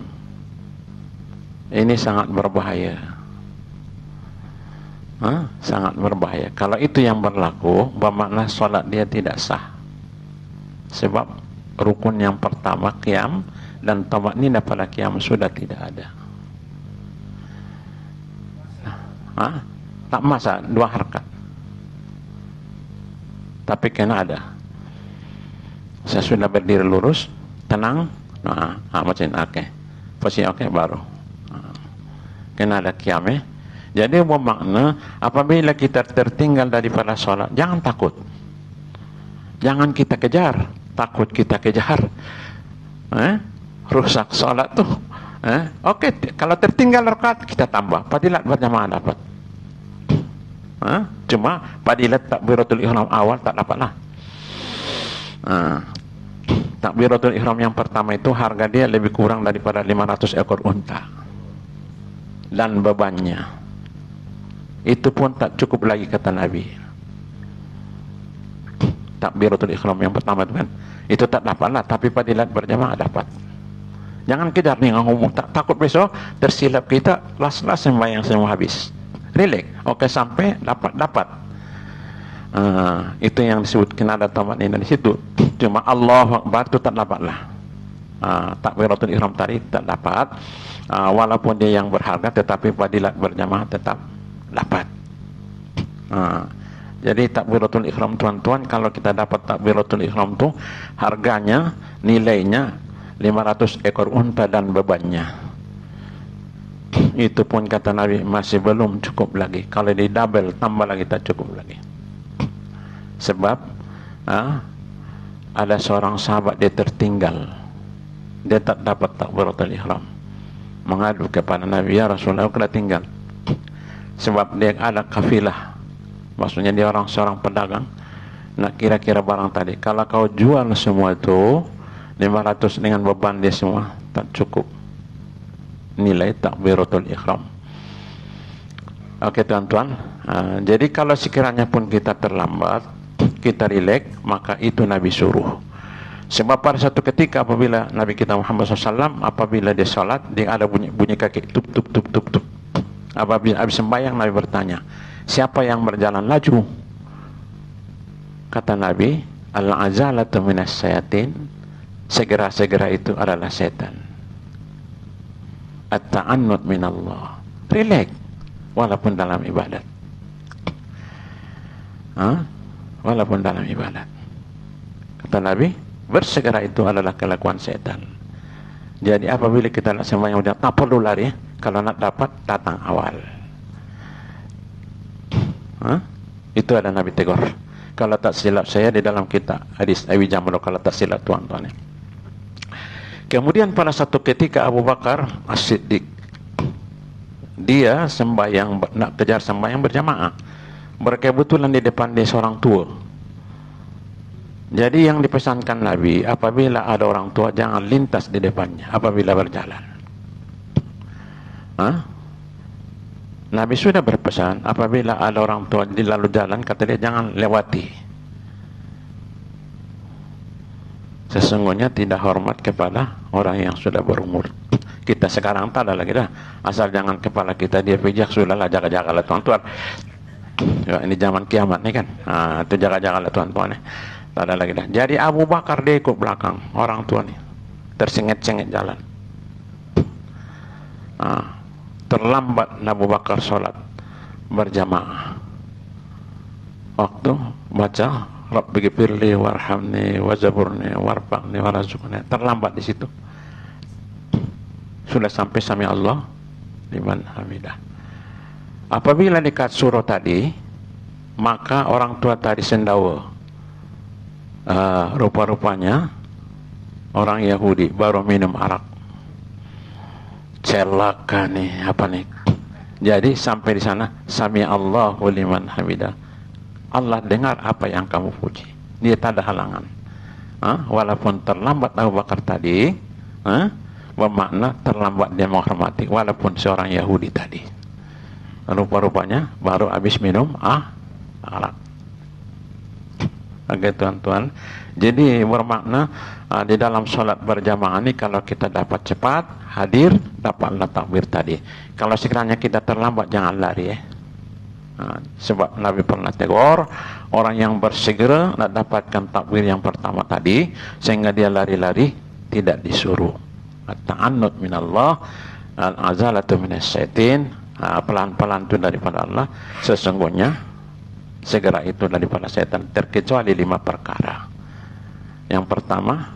Ini sangat berbahaya. Sangat berbahaya. Kalau itu yang berlaku, bermakna solat dia tidak sah. Sebab rukun yang pertama qiyam dan tamakninah pada qiyam sudah tidak ada. Tak masa 2 harkat. tapi kena ada. Saya sudah berdiri lurus, tenang, macam oke, posisi oke baru. Kena ada qiyam. Jadi bermakna apabila kita tertinggal daripada solat, jangan takut, jangan kita kejar. Takut kita kejar, rusak solat tuh. Oke, kalau tertinggal rakaat kita tambah, fadilat berjamaah dapat. Cuma fadilat takbiratul ihram awal tak dapatlah. Takbiratul ihram yang pertama itu harga dia lebih kurang daripada 500 ekor unta. Dan bebannya itu pun tak cukup lagi kata Nabi. Takbiratul ihram yang pertama itu kan, itu tak dapatlah, tapi fadilat berjamaah dapat. Jangan kejar nih ngomong, takut besok tersilap kita, las-las sembahyang semua habis. Relax, oke sampai dapat. Itu yang disebut kena ada tamat ini di situ. Cuma Allahu Akbar itu tak dapatlah. Takbiratul ihram tadi tak dapat. Walaupun dia yang berharga, tetapi fadilat berjamaah tetap dapat. Jadi takbiratul ihram tuan-tuan, kalau kita dapat takbiratul ihram tu harganya, nilainya 500 ekor unta dan bebannya. Itu pun kata Nabi masih belum cukup lagi. Kalau di double tambah lagi tak cukup lagi. Sebab ada seorang sahabat dia tertinggal, dia tak dapat takbiratul ihram, mengadu kepada Nabi, ya Rasulullah aku dah tinggal. Sebab dia ada kafilah, maksudnya dia seorang pedagang, nak kira-kira barang tadi. Kalau kau jual semua itu 500 dengan beban dia semua, tak cukup nilai takbiratul ihram. Oke tuan-tuan, jadi kalau sekiranya pun kita terlambat, kita rileks, maka itu Nabi suruh. Sebab pada satu ketika apabila Nabi kita Muhammad SAW, apabila dia salat, dia ada bunyi kaki tup tup tup tup tup. Apabila habis sembahyang, Nabi bertanya, siapa yang berjalan laju? Kata Nabi, al-azalatu minas syayatin, segera-segera itu adalah setan. At-ta'annud minallah, relax walaupun dalam ibadat. Walaupun dalam ibadat. Kata Nabi, bersegera itu adalah kelakuan setan. Jadi apabila kita nak sembahyang, tak perlu lari. Kalau nak dapat, datang awal. Itu ada Nabi tegur. Kalau tak silap saya di dalam kitab hadis Abi Jamrah, kalau tak silap tuan-tuan. Kemudian pada satu ketika Abu Bakar As-Siddiq, dia sembahyang, nak kejar sembahyang berjamaah. Berkebetulan di depan dia seorang tua. Jadi yang dipesankan Nabi, apabila ada orang tua jangan lintas di depannya apabila berjalan. Nabi sudah berpesan, apabila ada orang tua di lalu jalan, kata dia jangan lewati. Sesungguhnya tidak hormat kepada orang yang sudah berumur. Kita sekarang tak ada lagi dah. Asal jangan kepala kita dia pijak, sudahlah jaga-jagalah tuan-tuan. Ya, ini zaman kiamat nih kan. Itu jaga-jagalah tuan-tuan. Tak ada lagi dah. Jadi Abu Bakar dia ikut belakang orang tua nih, tersenget-senget jalan. Terlambat Abu Bakar sholat berjamaah. Waktu baca Rabbi ghfirli warhamni wazaburni warfaqni warazukni, terlambat di situ. Sudah sampai sami Allah liman hamidah. Apabila dekat surah tadi, maka orang tua tadi sendawa. Rupa-rupanya orang Yahudi baru minum arak. Celaka nih, apa nih? Jadi sampai di sana, sami Allahu liman hamidah. Allah dengar apa yang kamu puji. Dia tak ada halangan. Walaupun terlambat Abu Bakar tadi, bermakna terlambat dia menghormati walaupun seorang Yahudi tadi. Rupa-rupanya baru habis minum arak. Oke tuan-tuan, jadi bermakna di dalam sholat berjamaah ini, kalau kita dapat cepat hadir, dapatlah takbir tadi. Kalau sekiranya kita terlambat, jangan lari ya. Sebab Nabi pernah tegur orang yang bersegera nak dapatkan takbir yang pertama tadi, sehingga dia lari-lari, tidak disuruh. At-ta'annud minallah, al-azalatu minas syaitin, pelan-pelan itu daripada Allah. Sesungguhnya segera itu daripada setan, terkecuali 5 perkara. Yang pertama,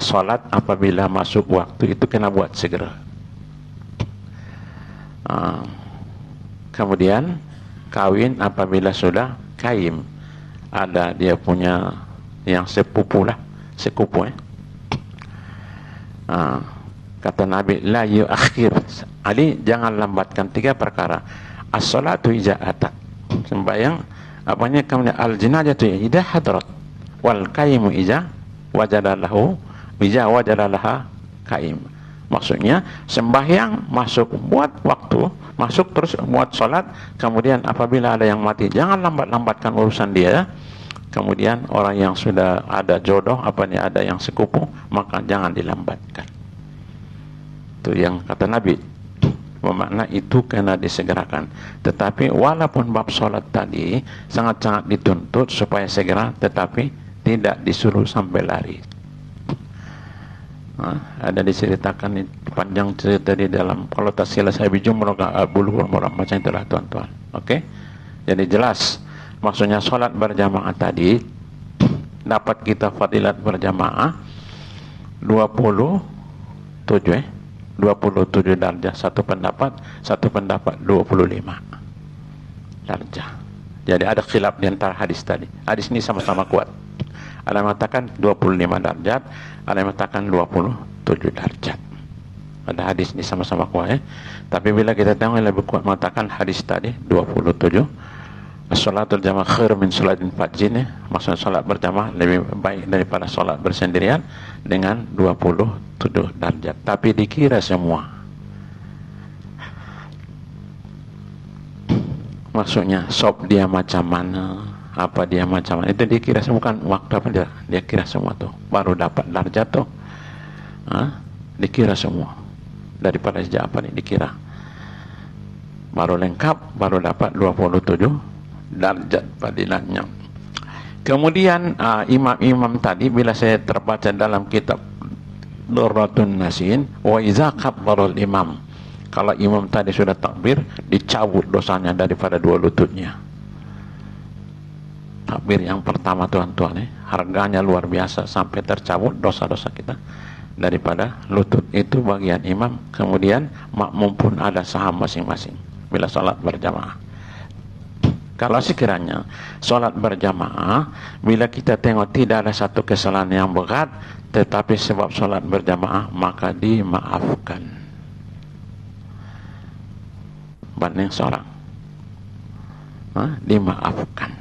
salat apabila masuk waktu itu kena buat segera. Kemudian kawin apabila sudah kaim, ada dia punya yang sepupu lah, sekupu kata Nabi, la yuakhir, Ali jangan lambatkan 3 perkara. As-salatu iza atat, sembahyang apanya, kemudian al-jinazatu idza hadrat, wal qaimu iza wajadalahu iza wajadalaha qaim. Maksudnya sembahyang masuk buat waktu, masuk terus buat salat, kemudian apabila ada yang mati jangan lambat-lambatkan urusan dia. Kemudian orang yang sudah ada jodoh, ada yang sekupu, maka jangan dilambatkan. Itu yang kata Nabi, bermakna itu kena disegerakan. Tetapi walaupun bab salat tadi sangat-sangat dituntut supaya segera, tetapi tidak disuruh sampai lari. Ada diceritakan panjang cerita di dalam, kalau tak salah saya bijumrah bulughul maram, macam itulah tuan-tuan. Oke? Jadi jelas maksudnya salat berjamaah tadi dapat kita fadilat berjamaah 27 darjah, satu pendapat 25 darjah. Jadi ada khilaf di antara hadis tadi. Hadis ini sama-sama kuat. Ada yang mengatakan 25 darjat, ada yang mengatakan 27 darjat. Ada hadis ini sama-sama kuat Tapi bila kita tengok yang lebih kuat mengatakan hadis tadi 27. As-salatul jamaah khair min salatin fadzin, maksudnya salat berjamaah lebih baik daripada salat bersendirian dengan 27 darjat. Tapi dikira semua. Maksudnya sob dia macam mana, apa dia macam mana, itu dikira semua, bukan waktu apa dia kira semua tuh, baru dapat darjat tuh. Dikira semua daripada sejak apa nih dikira, baru lengkap, baru dapat 27 darjat fadilatnya. Kemudian imam-imam tadi bila saya terbaca dalam kitab Durratun Nasin, wa iza kabbarul imam, kalau imam tadi sudah takbir, dicabut dosanya daripada 2 lututnya. Takbir yang pertama tuan-tuan harganya luar biasa, sampai tercabut dosa-dosa kita daripada lutut. Itu bagian imam. Kemudian makmum pun ada saham masing-masing bila salat berjamaah. Kalau sekiranya salat berjamaah, bila kita tengok tidak ada satu kesalahan yang berat, tetapi sebab salat berjamaah, maka dimaafkan banding seorang, dimaafkan.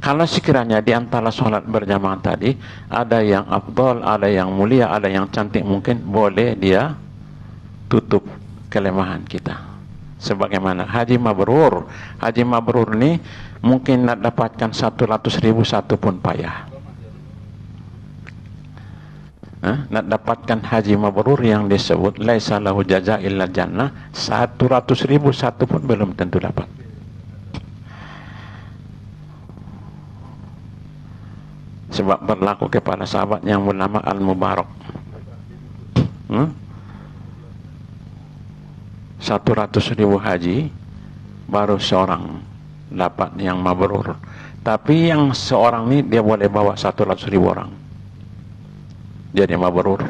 Kalau sekiranya di antara salat berjamaah tadi ada yang afdal, ada yang mulia, ada yang cantik, mungkin boleh dia tutup kelemahan kita. Sebagaimana haji mabrur. Haji mabrur ini mungkin nak dapatkan 100.000 satu pun payah. Nak dapatkan haji mabrur yang disebut laisa lahu jaza illa jannah, 100.000 satu pun belum tentu dapat. Sebab berlaku kepada sahabat yang bernama Al-Mubarak. 100.000 haji baru seorang dapat yang mabrur. Tapi yang seorang ini dia boleh bawa 100.000 orang jadi mabrur.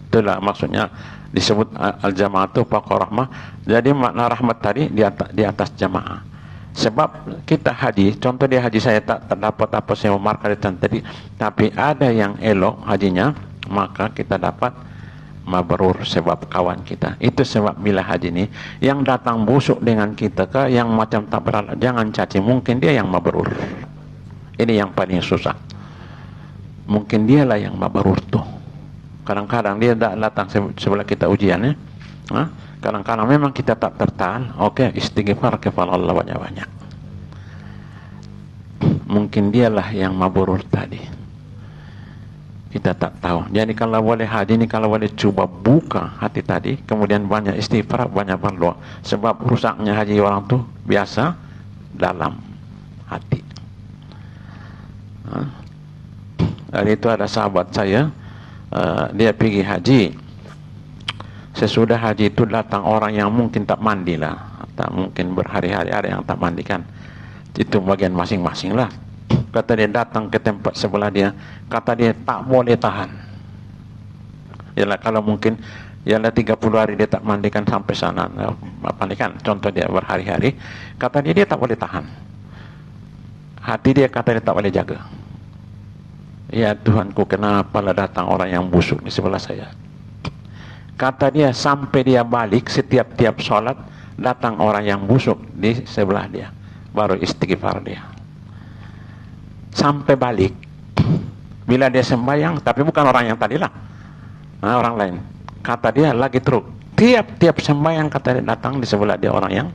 Itulah maksudnya disebut al-jama'atu fawqa rahmah. Jadi makna rahmat tadi di atas jamaah. Sebab kita haji, contoh dia haji saya tak dapat apa saya memarkalitan tadi, tapi ada yang elok hajinya, maka kita dapat mabrur sebab kawan kita. Itu sebab bila haji ini yang datang busuk dengan kita ke yang macam tak beralat, jangan caci, mungkin dia yang mabrur. Ini yang paling susah. Mungkin dialah yang mabrur tuh. Kadang-kadang dia tak datang sebelah kita ujian kadang-kadang memang kita tak tertahan. Oke, istighfar kepada Allah banyak-banyak. Mungkin dialah yang mabrur tadi. Kita tak tahu. Jadi kalau boleh haji ini, kalau boleh coba buka hati tadi, kemudian banyak istighfar, banyak berdoa. Sebab rusaknya haji orang tuh biasa dalam hati. Dari itu ada sahabat saya, dia pergi haji. Sesudah haji itu datang orang yang mungkin tak mandi lah, Tak mungkin berhari-hari ada yang tak mandikan. Itu bagian masing-masing lah. Kata dia datang ke tempat sebelah dia, kata dia tak boleh tahan. Yalah kalau mungkin, yalah 30 hari dia tak mandikan sampai sana, mandikan. Contoh dia berhari-hari, kata dia tak boleh tahan. Hati dia kata dia tak boleh jaga. Ya Tuhanku, kenapa lah datang orang yang busuk di sebelah saya? Kata dia sampai dia balik setiap sholat datang orang yang busuk di sebelah dia, baru istighfar dia. Sampai balik, bila dia sembahyang, tapi bukan orang yang tadi lah, orang lain. Kata dia lagi terus, tiap sembahyang kata dia datang di sebelah dia orang yang,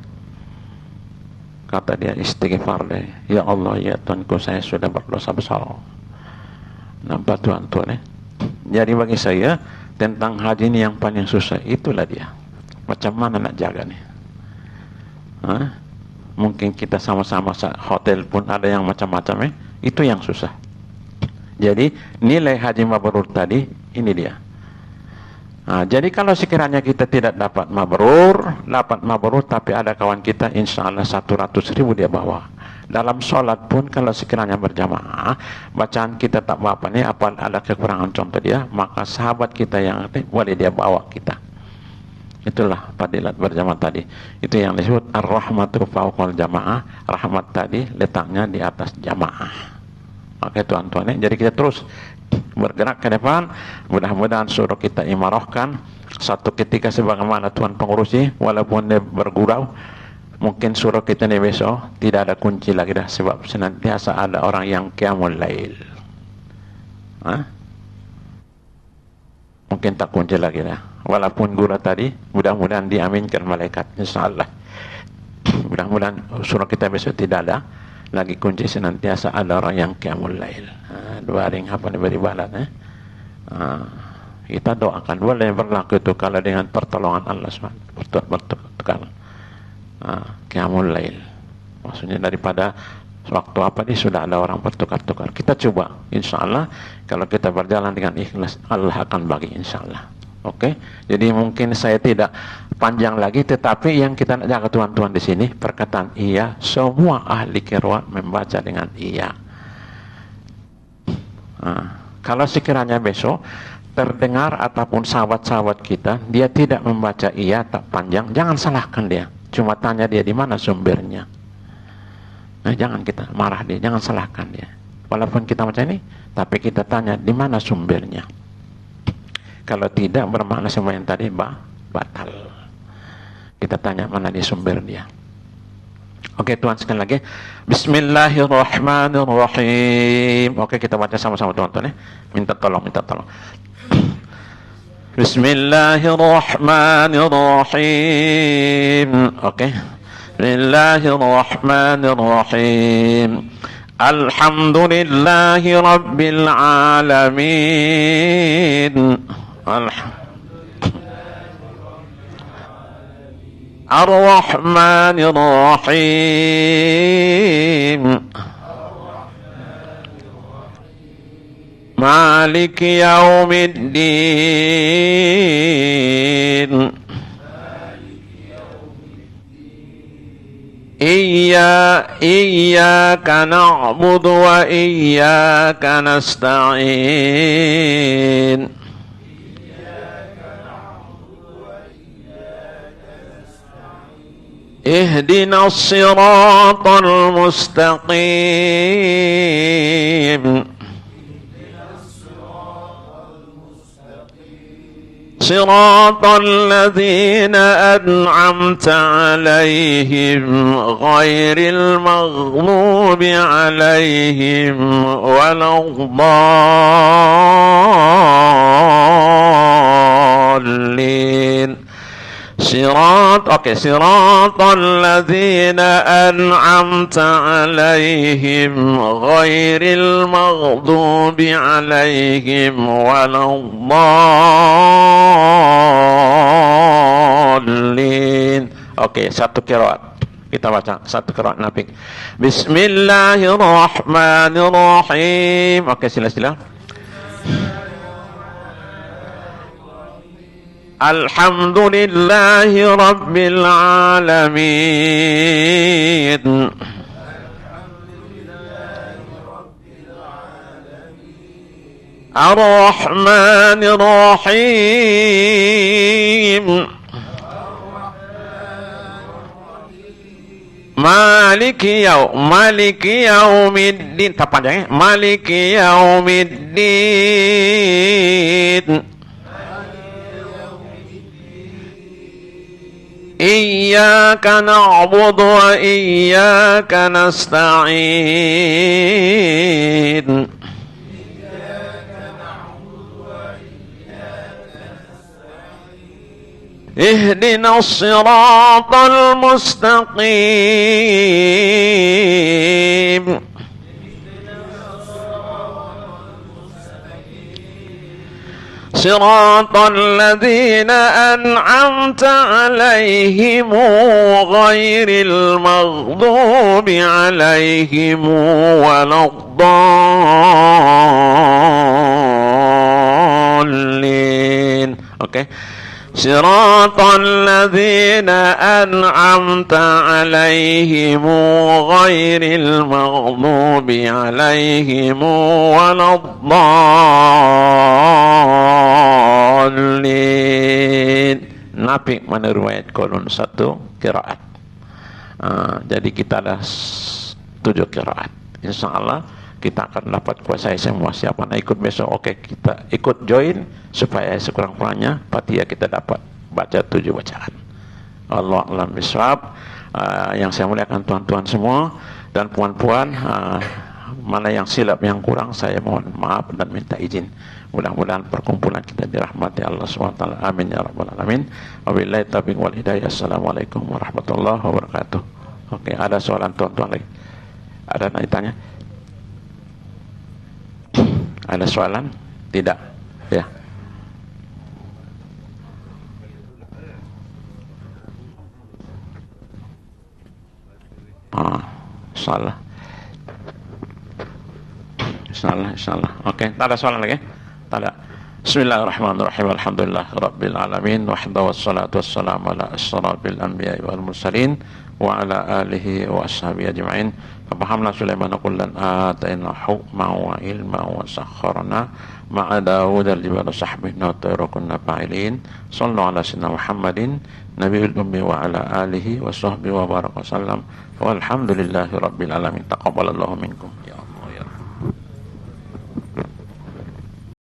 kata dia istighfar dia. Ya Allah, ya Tuhanku, saya sudah berdosa besar. Nampak Tuhan. Jadi bagi saya tentang haji ini yang paling susah itulah dia. Macam mana nak jaga nih? Mungkin kita sama-sama hotel pun ada yang macam-macam itu yang susah. Jadi nilai haji mabrur tadi ini dia. Jadi kalau sekiranya kita tidak dapat mabrur tapi ada kawan kita insya Allah 100.000 dia bawa. Dalam sholat pun kalau sekiranya berjamaah bacaan kita tak apa nih, apa ada kekurangan contoh dia, maka sahabat kita yang boleh dia bawa kita. Itulah fadilat berjamaah tadi. Itu yang disebut ar-rahmatu fauqal jamaah. Rahmat tadi letaknya di atas jamaah. Oke tuan-tuan, jadi kita terus bergerak ke depan. Mudah-mudahan suruh kita imarahkan satu ketika sebagaimana Tuhan pengurusi, walaupun dia bergurau, mungkin suruh kita nih besok tidak ada kunci lagi dah, sebab senantiasa ada orang yang qiyamul lail. Mungkin tak kunci lagi dah. Walaupun guru tadi, mudah-mudahan diaminkan malaikat, insyaallah. Mudah-mudahan suruh kita besok tidak ada lagi kunci, senantiasa ada orang yang qiyamul lail. Dua ring apa diberi balat. Kita doakan boleh berlaku itu kalau dengan pertolongan Allah SWT bertukar. Qiyamul lail. Maksudnya daripada waktu apa ini sudah ada orang bertukar-tukar. Kita coba, insyaallah kalau kita berjalan dengan ikhlas, Allah akan bagi insyaallah. Oke, jadi mungkin saya tidak panjang lagi, tetapi yang kita nak jaga tuan-tuan di sini perkataan iya. Semua ahli qiraat membaca dengan iya. Kalau sekiranya besok terdengar ataupun sahabat-sahabat kita dia tidak membaca iya tak panjang, jangan salahkan dia. Cuma tanya dia di mana sumbernya. Jangan kita marah dia, jangan salahkan dia. Walaupun kita macam ini, tapi kita tanya di mana sumbernya. Kalau tidak bermakna semua yang tadi batal. Kita tanya mana di sumber dia. Oke tuan, sekali lagi. Bismillahirrahmanirrahim. Oke, kita baca sama-sama tuan-tuan. Minta tolong. Bismillahirrahmanirrahim. Oke. Bismillahirrahmanirrahim. Alhamdulillahi rabbil alamin. Ar-Rahmanir Rahim. Maliki yaumiddin. Iyyaka na'budu wa iyyaka nasta'in. Ihdinas siratal mustaqim. Siratal ladzina an'amta 'alaihim ghairil maghdubi 'alaihim waladdallin. Siratal ladzina an'amta 'alaihim ghairil maghdubi 'alaihim waladdallin. Oke, satu qiraat. Kita baca satu qiraat Nabi. Bismillahirrahmanirrahim. Oke, sila-sila. Alhamdulillahi Rabbil Alamin. Ar-Rahmanir Rahim. Maliki yaumiddin. Tak panjang ya? Maliki yaumiddin. Iyyaka na'budu wa iyyaka nasta'in. Ihdinas siratal mustaqim. Siratal ladzina an'amta 'alaihim ghairil maghdubi 'alaihim waladdallin. Oke. Siratal ladzina an'amta 'alaihim ghairil maghdubi 'alaihim waladdallin. Nabi meneriwayat kolon satu qiraat. Jadi kita ada 7 qiraat. Insyaallah kita akan dapat kuasai semua. Siapa nak ikut besok, oke, kita ikut join supaya sekurang-kurangnya Fatihah kita dapat baca 7 bacaan. Allah alam bisawab. Yang saya muliakan tuan-tuan semua dan puan-puan, mana yang silap yang kurang saya mohon maaf dan minta izin. Mudah-mudahan perkumpulan kita dirahmati Allah SWT. Amin ya rabbal alamin. Wabillahi taufiq wal hidayah. Assalamualaikum warahmatullahi wabarakatuh. Oke, ada soalan tuan-tuan lagi? Ada nak ditanya? Ada soalan? Tidak? Ya. Salah. Insyaallah. Oke, tak ada soalan lagi? Tak ada. Bismillahirrahmanirrahim. Alhamdulillah rabbil alamin. Wahdahu wassalatu wassalamu ala asyrafil anbiya'i wal mursalin wa ala alihi wa ashabihi ajma'in. Fahamna Sulaiman kullan atayna hukma wa ilma wa sakharna ma'a Dawud al-jibala sahbina wa tayrakunna fa'ilin. Sallu ala sayyidina Muhammadin nabiyil ummi wa ala alihi wa sahbihi wa baraka sallam. Walhamdulillahi rabbil alamin. Taqabbalallahu minkum ya Allah.